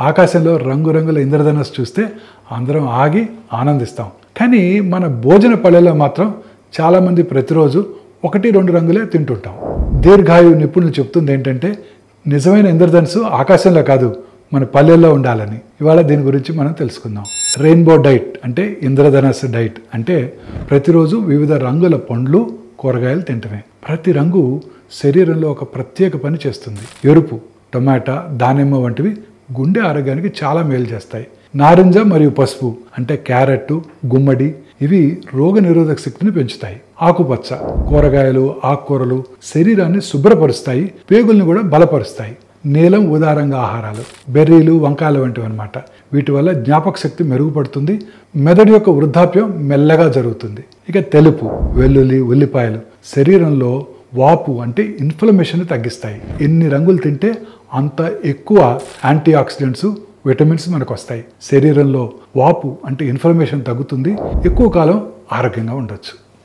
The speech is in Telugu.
ఆకాశంలో రంగురంగుల ఇంద్రధనుస్సు చూస్తే అందరం ఆగి ఆనందిస్తాం. కానీ మన భోజన పళ్ళెలో మాత్రం చాలామంది ప్రతిరోజు 1-2 రంగులే తింటుంటాం. దీర్ఘాయు నిపుణులు చెప్తుంది ఏంటంటే నిజమైన ఇంద్రధనుస్సు ఆకాశంలో కాదు, మన పల్లెల్లో ఉండాలని. ఇవాళ దీని గురించి మనం తెలుసుకుందాం. రెయిన్బో డైట్ అంటే ఇంద్రధనుస్సు డైట్ అంటే ప్రతిరోజు వివిధ రంగుల పండ్లు, కూరగాయలు తింటమే. ప్రతి రంగు శరీరంలో ఒక ప్రత్యేక పని చేస్తుంది. ఎరుపు, టొమాటో, దానిమ్మ వంటివి గుండె ఆరోగ్యానికి చాలా మేలు చేస్తాయి. నారింజ మరియు పసుపు అంటే క్యారెట్, గుమ్మడి ఇవి రోగ నిరోధక శక్తిని పెంచుతాయి. ఆకుపచ్చ కూరగాయలు, ఆకుకూరలు శరీరాన్ని శుభ్రపరుస్తాయి, పేగుల్ని కూడా బలపరుస్తాయి. నీలం, ఉదారంగా ఆహారాలు బెర్రీలు, వంకాయలు వంటివి అనమాట. వీటి వల్ల జ్ఞాపక శక్తి మెరుగుపడుతుంది, మెదడు యొక్క వృద్ధాప్యం మెల్లగా జరుగుతుంది. ఇక తెలుపు, వెల్లుల్లి, ఉల్లిపాయలు శరీరంలో వాపు అంటే ఇన్ఫ్లమేషన్ తగ్గిస్తాయి. ఎన్ని రంగులు తింటే అంత ఎక్కువ యాంటీ ఆక్సిడెంట్స్, విటమిన్స్ మనకు వస్తాయి. శరీరంలో వాపు అంటే ఇన్ఫ్లమేషన్ తగ్గుతుంది, ఎక్కువ కాలం ఆరోగ్యంగా ఉండొచ్చు.